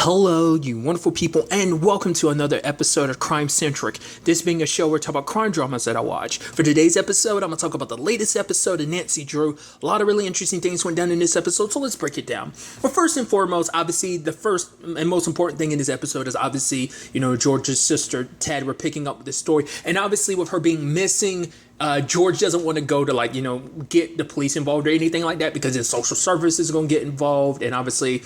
Hello, you wonderful people, and welcome to another episode of Crime Centric. This being a show where I talk about crime dramas that I watch. For today's episode, I'm going to talk about the latest episode of Nancy Drew. A lot of really interesting things went down in this episode, so let's break it down. Well, first and foremost, obviously, the first and most important thing in this episode is obviously, George's sister, Ted, we're picking up this story. And obviously, with her being missing, George doesn't want to go to, get the police involved or anything like that because his social services are going to get involved, and obviously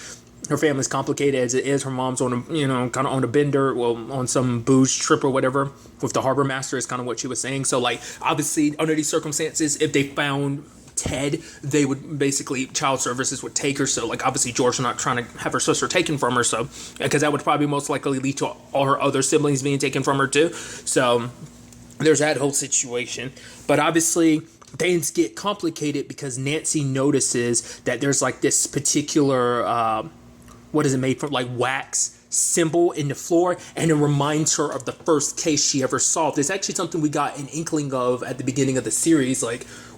her family's complicated as it is. Her mom's on a, kind of on a bender, on some booze trip or whatever with the harbor master is kind of what she was saying. So, obviously, under these circumstances, if they found Ted, they would basically, child services would take her. So, obviously, George's not trying to have her sister taken from her. So, because that would probably most likely lead to all her other siblings being taken from her, too. So, there's that whole situation. But obviously, things get complicated because Nancy notices that there's, this particular what is it made from, wax symbol in the floor, and it reminds her of the first case she ever solved. It's actually something we got an inkling of at the beginning of the series.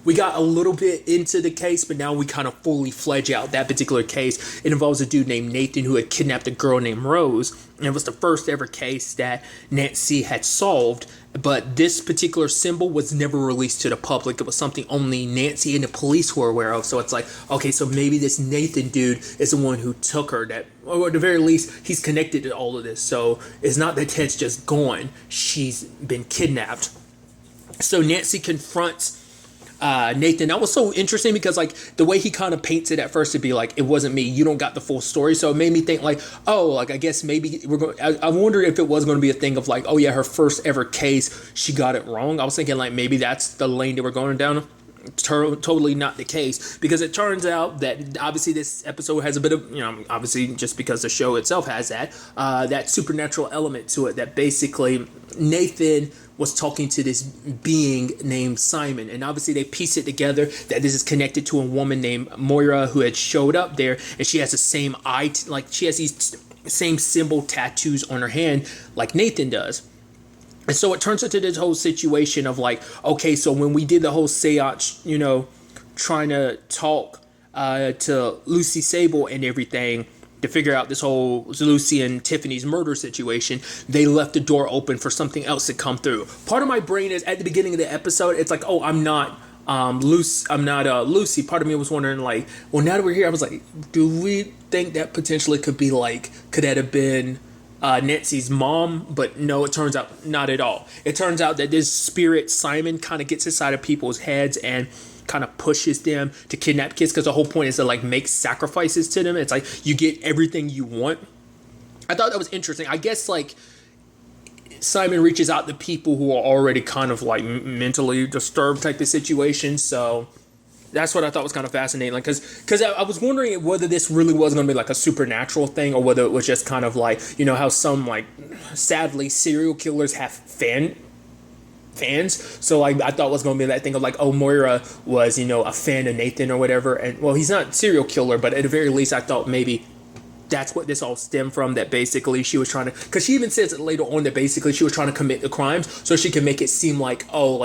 We got a little bit into the case, but now we kind of fully fledge out that particular case. It involves a dude named Nathan who had kidnapped a girl named Rose, and it was the first ever case that Nancy had solved. But this particular symbol was never released to the public. It was something only Nancy and the police were aware of. So it's okay, so maybe this Nathan dude is the one who took her. That, or at the very least, he's connected to all of this. So it's not that Ted's just gone. She's been kidnapped. So Nancy confronts Nathan. That was so interesting because the way he kind of paints it at first to be it wasn't me, you don't got the full story. So it made me think I guess maybe we're going, I wonder if it was going to be a thing of oh yeah, her first ever case, she got it wrong. I was thinking maybe that's the lane that we're going down. Totally not the case, because it turns out that obviously this episode has a bit of, obviously just because the show itself has that supernatural element to it, that basically Nathan was talking to this being named Simon, and obviously they piece it together that this is connected to a woman named Moira who had showed up there, and she has the same she has these same symbol tattoos on her hand like Nathan does. And so it turns into this whole situation of okay, so when we did the whole seance, trying to talk to Lucy Sable and everything to figure out this whole Lucy and Tiffany's murder situation, they left the door open for something else to come through. Part of my brain is at the beginning of the episode, it's oh, I'm not Lucy. Part of me was wondering well, now that we're here, I was do we think that potentially could be could that have been Nancy's mom? But no, it turns out not at all. It turns out that this spirit Simon kind of gets inside of people's heads and kind of pushes them to kidnap kids, because the whole point is to make sacrifices to them. It's you get everything you want. I thought that was interesting. I guess Simon reaches out to people who are already kind of mentally disturbed type of situation. So that's what I thought was kind of fascinating, because I was wondering whether this really was going to be a supernatural thing, or whether it was just kind of how some sadly serial killers have fans. So I thought it was going to be that thing of Moira was a fan of Nathan or whatever, and well, he's not a serial killer, but at the very least I thought maybe that's what this all stemmed from, that basically she was trying to, because she even says it later on that basically she was trying to commit the crimes so she can make it seem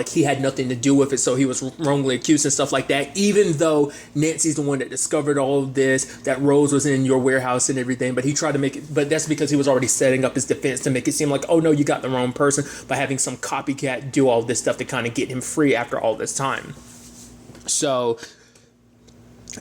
he had nothing to do with it, so he was wrongly accused and stuff like that, even though Nancy's the one that discovered all of this, that Rose was in your warehouse and everything. But he tried to make it, but that's because he was already setting up his defense to make it seem oh no, you got the wrong person, by having some copycat do all this stuff to kind of get him free after all this time. So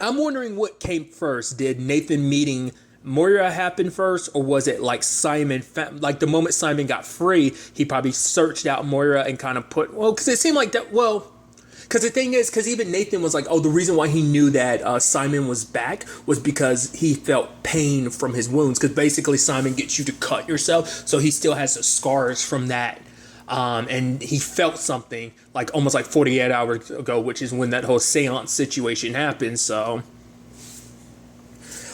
I'm wondering what came first. Did Nathan meeting Moira happened first, or was it Simon, the moment Simon got free, he probably searched out Moira and kind of because it seemed that, because the thing is, because even Nathan was the reason why he knew that Simon was back was because he felt pain from his wounds, because basically Simon gets you to cut yourself, so he still has the scars from that. And he felt something almost 48 hours ago, which is when that whole seance situation happened. So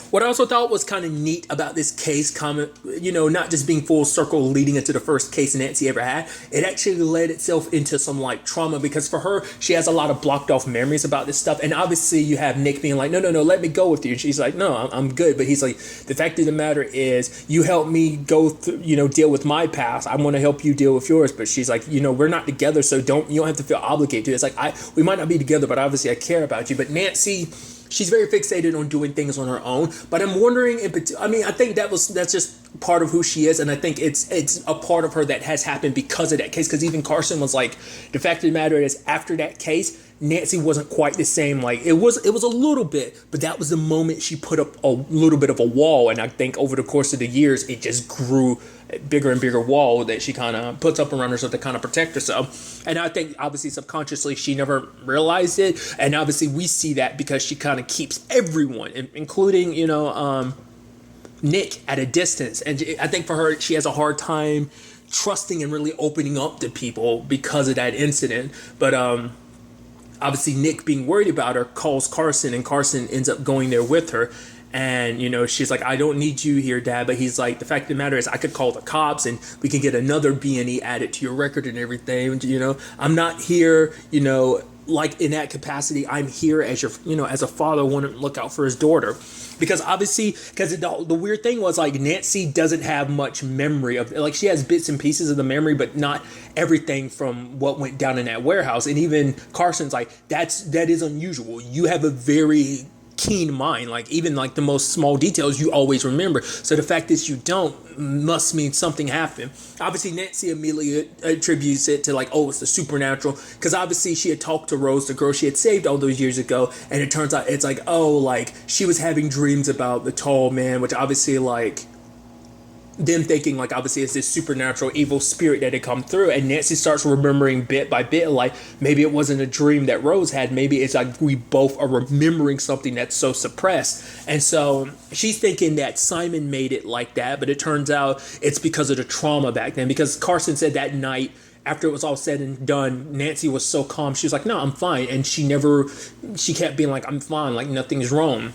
what I also thought was kind of neat about this case, not just being full circle leading into the first case Nancy ever had, it actually led itself into some trauma, because for her, she has a lot of blocked off memories about this stuff. And obviously you have Nick being no, let me go with you. And she's no, I'm good. But he's the fact of the matter is, you help me go through, deal with my past. I want to help you deal with yours. But she's we're not together, so you don't have to feel obligated to it. It's we might not be together, but obviously I care about you. But Nancy she's very fixated on doing things on her own. But I'm wondering, I think that's just part of who she is, and I think it's a part of her that has happened because of that case. Because even Carson was like, the fact of the matter is, after that case, Nancy wasn't quite the same. Like it was a little bit, but that was the moment she put up a little bit of a wall, and I think over the course of the years, it just grew bigger and bigger wall that she kind of puts up around herself to kind of protect herself. And I think obviously subconsciously she never realized it, and obviously we see that because she kind of keeps everyone, including Nick, at a distance. And I think for her, she has a hard time trusting and really opening up to people because of that incident. But obviously Nick, being worried about her, calls Carson, and Carson ends up going there with her. And, she's like, I don't need you here, Dad. But he's like, the fact of the matter is I could call the cops and we can get another B&E added to your record and everything. I'm not here, like in that capacity. I'm here as as a father wanting to look out for his daughter. Because the weird thing was, like, Nancy doesn't have much memory of, like, she has bits and pieces of the memory, but not everything from what went down in that warehouse. And even Carson's like, that is unusual. You have a very keen mind, like even like the most small details you always remember. So the fact that you don't must mean something happened. Obviously Nancy immediately attributes it to like, oh, it's the supernatural, because obviously she had talked to Rose, the girl she had saved all those years ago, and it turns out it's like, oh, like she was having dreams about the tall man, which obviously like them thinking like obviously it's this supernatural evil spirit that had come through. And Nancy starts remembering bit by bit, like maybe it wasn't a dream that Rose had, maybe it's like we both are remembering something that's so suppressed. And so she's thinking that Simon made it like that, but it turns out it's because of the trauma back then. Because Carson said that night after it was all said and done, Nancy was so calm, she was like, no, I'm fine. And she kept being like, I'm fine, like nothing's wrong.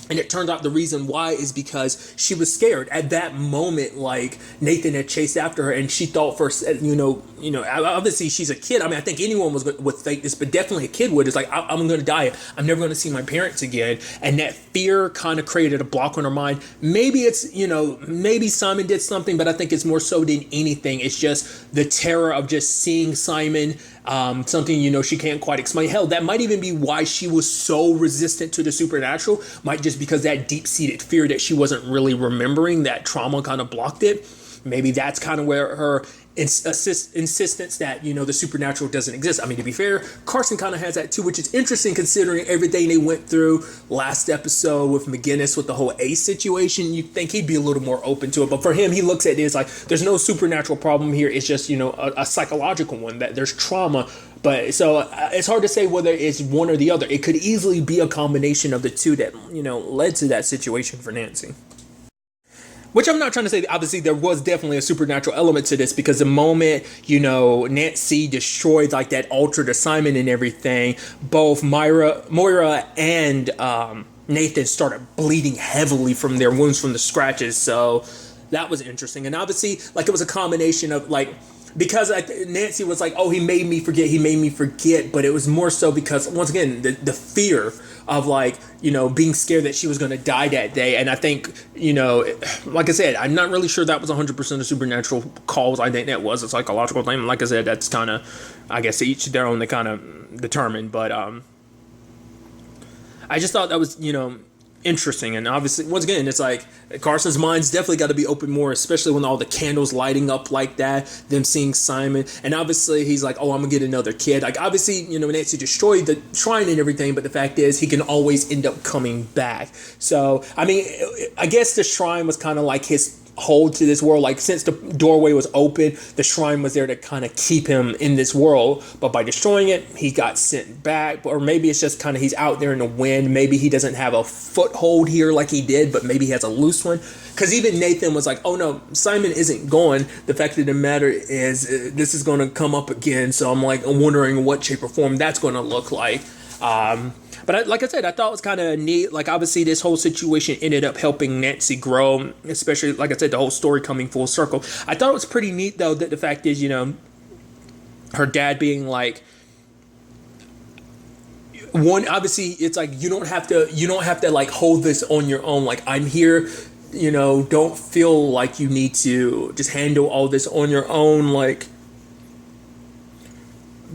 And it turned out the reason why is because she was scared at that moment. Like Nathan had chased after her, and she thought first, obviously she's a kid. I mean, I think anyone would think this, but definitely a kid would. It's like, I'm going to die. I'm never going to see my parents again. And that fear kind of created a block on her mind. Maybe it's, maybe Simon did something, but I think it's more so than anything. It's just the terror of just seeing Simon. Something, she can't quite explain. Hell, that might even be why she was so resistant to the supernatural. Might just because that deep-seated fear that she wasn't really remembering, that trauma kind of blocked it. Maybe that's kind of where her insistence that, the supernatural doesn't exist. I mean, to be fair, Carson kind of has that too, which is interesting considering everything they went through last episode with McGinnis, with the whole Ace situation. You'd think he'd be a little more open to it. But for him, he looks at it as like, there's no supernatural problem here. It's just, a psychological one, that there's trauma. But so it's hard to say whether it's one or the other. It could easily be a combination of the two that, led to that situation for Nancy. Which I'm not trying to say, obviously there was definitely a supernatural element to this, because the moment, Nancy destroyed like that altar to Simon and everything, both Moira and Nathan started bleeding heavily from their wounds from the scratches. So that was interesting. And obviously like it was a combination of like, because Nancy was like, oh, he made me forget. But it was more so because, once again, the fear of like, being scared that she was going to die that day. And I think, like I said, I'm not really sure that was 100% a supernatural cause. I think that was a psychological thing. Like I said, that's kind of, I guess, each their own, they kind of determine. But I just thought that was, interesting. And obviously, once again, it's like Carson's mind's definitely got to be open more, especially when all the candles lighting up like that, them seeing Simon. And obviously he's like, oh, I'm gonna get another kid. Like obviously, Nancy destroyed the shrine and everything, but the fact is he can always end up coming back. So I mean, I guess the shrine was kind of like his hold to this world. Like since the doorway was open, the shrine was there to kind of keep him in this world, but by destroying it, he got sent back. Or maybe it's just kind of he's out there in the wind. Maybe he doesn't have a foothold here like he did, but maybe he has a loose one. Because even Nathan was like, oh no, Simon isn't gone. The fact of the matter is this is going to come up again. So I'm wondering what shape or form that's going to look like. But like I said, I thought it was kind of neat. Like, obviously, this whole situation ended up helping Nancy grow, especially, like I said, the whole story coming full circle. I thought it was pretty neat, though, that the fact is, her dad being like, one, obviously, it's like, you don't have to like hold this on your own. Like, I'm here, don't feel like you need to just handle all this on your own. Like,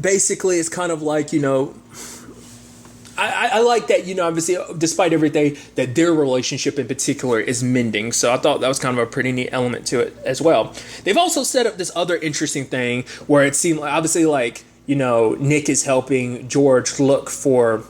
basically, it's kind of like, I like that, obviously, despite everything, that their relationship in particular is mending. So I thought that was kind of a pretty neat element to it as well. They've also set up this other interesting thing where it seemed like, obviously, like, Nick is helping George look for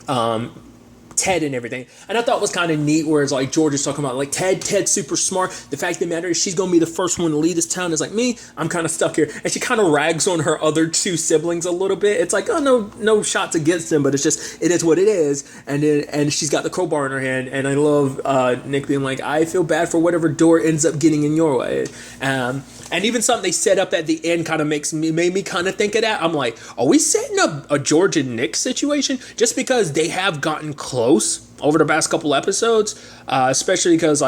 Ted and everything. And I thought it was kind of neat where it's like George is talking about like Ted's super smart. The fact of the matter is she's going to be the first one to leave this town. It's like me, I'm kind of stuck here. And she kind of rags on her other two siblings a little bit. It's like, oh, no shots against them, but it's just, it is what it is. And she's got the crowbar in her hand. And I love Nick being like, I feel bad for whatever door ends up getting in your way. And even something they set up at the end kind of made me kind of think of that. I'm like, are we setting up a George and Nick situation? Just because they have gotten close over the past couple episodes, especially because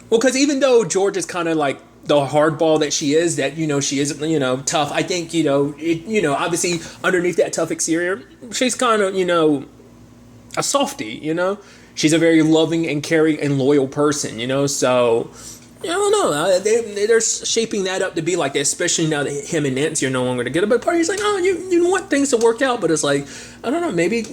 because even though George is kind of like the hardball that she is, that, she isn't, tough. I think, obviously underneath that tough exterior, she's kind of, a softie, She's a very loving and caring and loyal person, so... I don't know. They're shaping that up to be like that, especially now that him and Nancy are no longer together. But part of you's like, oh, you want things to work out, but it's like, I don't know. Maybe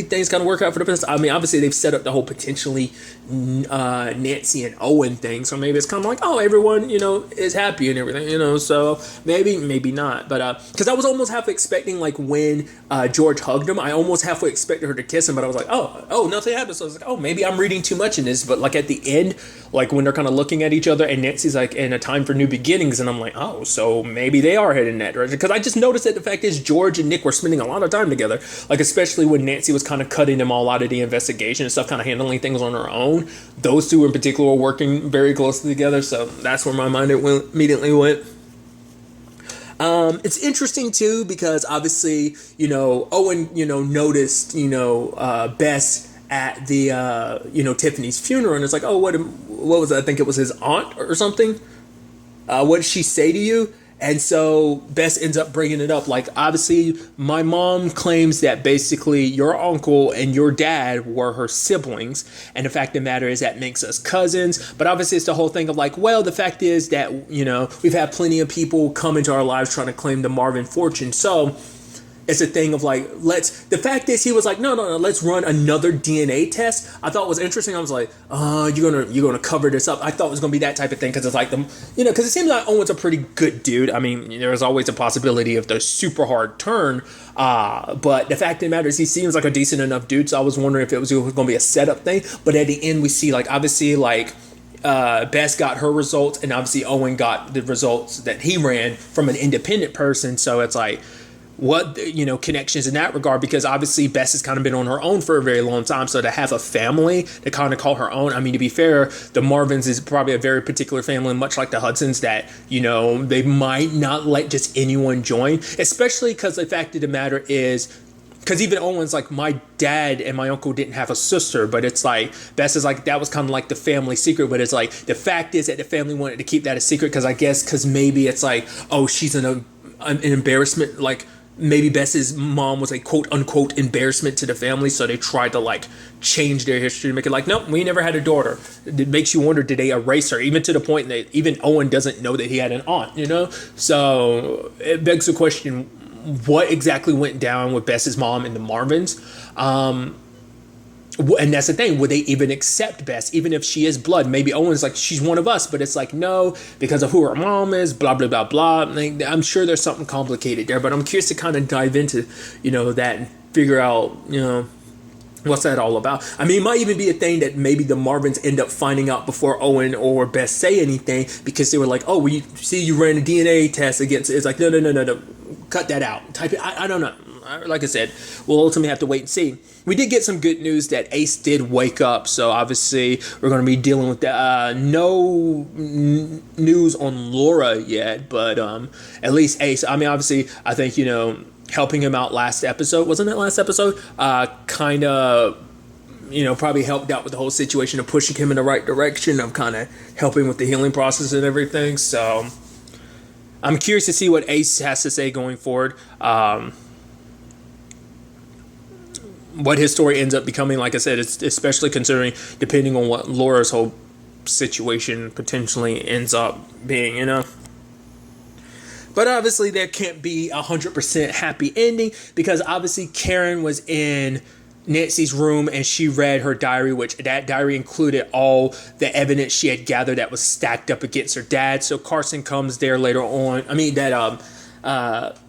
things kind of work out for the best. I mean, obviously they've set up the whole potentially Nancy and Owen thing, so maybe it's kind of like, oh, everyone is happy and everything, So maybe not. But because I was almost half expecting like when George hugged him, I almost halfway expected her to kiss him, but I was like, oh, nothing happened. So I was like, oh, maybe I'm reading too much in this. But like at the end, like when they're kind of looking at each other, and Nancy's like, in a time for new beginnings, and I'm like, oh, so maybe they are heading in that direction. Because I just noticed that the fact is George and Nick were spending a lot of time together, like especially when Nancy was kind of cutting them all out of the investigation and stuff, kind of handling things on her own. Those two in particular were working very closely together, so that's where my mind immediately went. It's interesting too because obviously Owen noticed Bess at the Tiffany's funeral, and it's like, oh, what was it? I think it was his aunt or something. What did she say to you? And so Bess ends up bringing it up. Like, obviously, my mom claims that basically your uncle and your dad were her siblings. And the fact of the matter is that makes us cousins. But obviously, it's the whole thing of like, well, the fact is that, we've had plenty of people come into our lives trying to claim the Marvin fortune. So it's a thing of like, the fact is he was like, no, let's run another DNA test. I thought it was interesting. I was like, you're gonna cover this up. I thought it was gonna be that type of thing because it's like because it seems like Owen's a pretty good dude. I mean, there's always a possibility of the super hard turn, but the fact of the matter is he seems like a decent enough dude. So I was wondering if it was gonna be a setup thing. But at the end, we see like obviously like Bess got her results, and obviously Owen got the results that he ran from an independent person. So it's like, what connections in that regard, because obviously Bess has kind of been on her own for a very long time, so to have a family to kind of call her own, I mean, to be fair, the Marvins is probably a very particular family, much like the Hudsons, that they might not let just anyone join, especially because the fact of the matter is, because even Owen's like, my dad and my uncle didn't have a sister, but it's like, Bess is like, that was kind of like the family secret, but it's like, the fact is that the family wanted to keep that a secret, because maybe it's like, oh, she's an embarrassment, like, maybe Bess's mom was a quote-unquote embarrassment to the family, so they tried to like change their history to make it like, nope, we never had a daughter. It makes you wonder, did they erase her? Even to the point that even Owen doesn't know that he had an aunt, So it begs the question, what exactly went down with Bess's mom and the Marvins? And that's the thing, would they even accept Bess, even if she is blood? Maybe Owen's like, she's one of us, but it's like, no, because of who her mom is, blah, blah, blah, blah. I'm sure there's something complicated there, but I'm curious to kind of dive into, that and figure out, what's that all about? I mean, it might even be a thing that maybe the Marvins end up finding out before Owen or Bess say anything, because they were like, oh, you ran a DNA test against it. It's like, no, cut that out. Type it. I don't know. Like I said, we'll ultimately have to wait and see. We did get some good news that Ace did wake up, so obviously we're going to be dealing with that. No news on Laura yet, but at least Ace. I mean, obviously, I think, helping him out last episode, wasn't it last episode? Kind of, probably helped out with the whole situation of pushing him in the right direction, of kind of helping with the healing process and everything. So I'm curious to see what Ace has to say going forward. What his story ends up becoming, like I said, it's especially considering depending on what Laura's whole situation potentially ends up being, But But obviously there can't be 100% happy ending, because obviously Karen was in Nancy's room and she read her diary, which that diary included all the evidence she had gathered that was stacked up against her dad. So Carson comes there later on.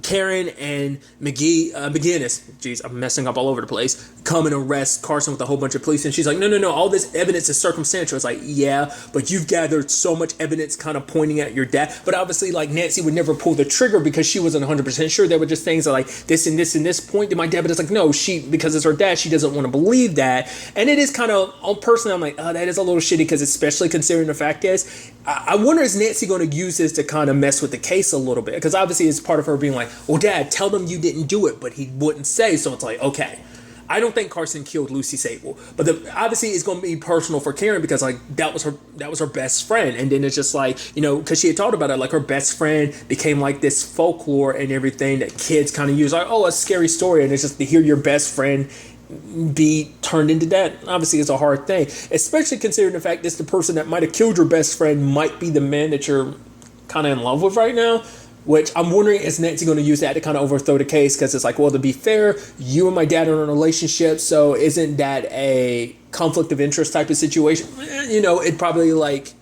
Karen and McGinnis, geez, I'm messing up all over the place, come and arrest Carson with a whole bunch of police. And she's like, no, all this evidence is circumstantial. It's like, yeah, but you've gathered so much evidence kind of pointing at your dad. But obviously, like, Nancy would never pull the trigger because she wasn't 100% sure. There were just things like this and this and this point to my dad. But it's like, no, because it's her dad, she doesn't want to believe that. And it is kind of, personally, I'm like, oh, that is a little shitty, because especially considering the fact is, I wonder, is Nancy going to use this to kind of mess with the case a little bit? Because obviously it's part of her being like, well, Dad, tell them you didn't do it, but he wouldn't say. So it's like, okay, I don't think Carson killed Lucy Sable, but obviously it's going to be personal for Karen, because like that was her best friend. And then it's just like, because she had talked about it, like her best friend became like this folklore and everything that kids kind of use, like, oh, a scary story. And it's just to hear your best friend be turned into that, obviously is a hard thing, especially considering the fact that the person that might have killed your best friend might be the man that you're kind of in love with right now. Which I'm wondering, is Nancy going to use that to kind of overthrow the case? Because it's like, well, to be fair, you and my dad are in a relationship, so isn't that a conflict of interest type of situation? It probably, like,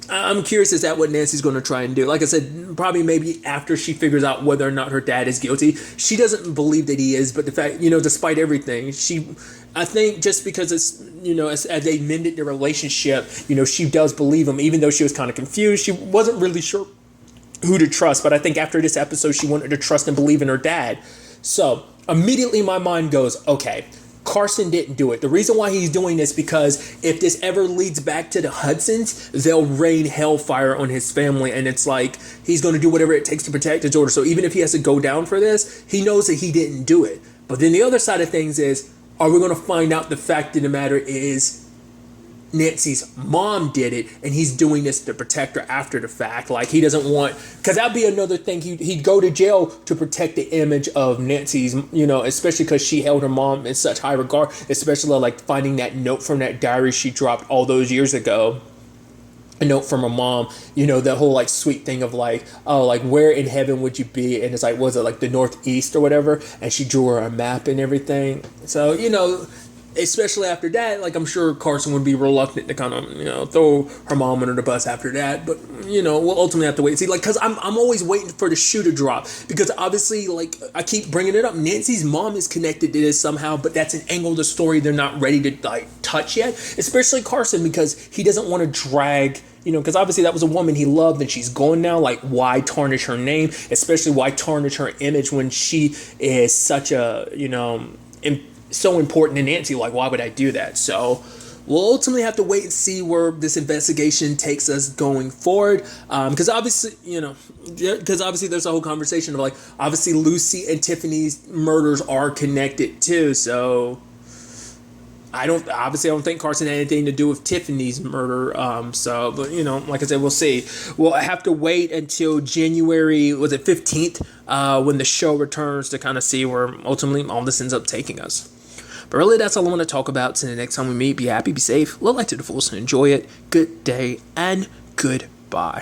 I'm curious, is that what Nancy's going to try and do? Like I said, probably maybe after she figures out whether or not her dad is guilty. She doesn't believe that he is, but the fact, despite everything, I think just because it's, as they mended their relationship, she does believe him, even though she was kind of confused. She wasn't really sure who to trust, but I think after this episode, she wanted to trust and believe in her dad. So immediately my mind goes, okay, Carson didn't do it. The reason why he's doing this, because if this ever leads back to the Hudsons, they'll rain hellfire on his family, and it's like he's going to do whatever it takes to protect his daughter. So even if he has to go down for this, he knows that he didn't do it. But then the other side of things is, are we going to find out the fact of the matter is Nancy's mom did it, and he's doing this to protect her after the fact? Like, he doesn't want, because that'd be another thing, he'd go to jail to protect the image of Nancy's, especially because she held her mom in such high regard, especially like finding that note from that diary she dropped all those years ago. A note from her mom, the whole like sweet thing of like, oh, like, where in heaven would you be? And it's like, was it like the northeast or whatever? And she drew her a map and everything. So, especially after that, like, I'm sure Carson would be reluctant to kind of, throw her mom under the bus after that. But, we'll ultimately have to wait and see. Like, because I'm always waiting for the shoe to drop. Because obviously, like, I keep bringing it up, Nancy's mom is connected to this somehow, but that's an angle of the story they're not ready to, like, touch yet. Especially Carson, because he doesn't want to drag, because obviously that was a woman he loved and she's gone now. Like, why tarnish her name? Especially why tarnish her image when she is such a, so important to Nancy. Like, why would I do that? So we'll ultimately have to wait and see where this investigation takes us going forward. Because obviously, there's a whole conversation of like, obviously Lucy and Tiffany's murders are connected too. So I don't think Carson had anything to do with Tiffany's murder. But like I said, we'll see. We'll have to wait until January, was it 15th, when the show returns to kind of see where ultimately all this ends up taking us. But really, that's all I want to talk about. So the next time we meet, be happy, be safe, live life to the fullest, and enjoy it. Good day and goodbye.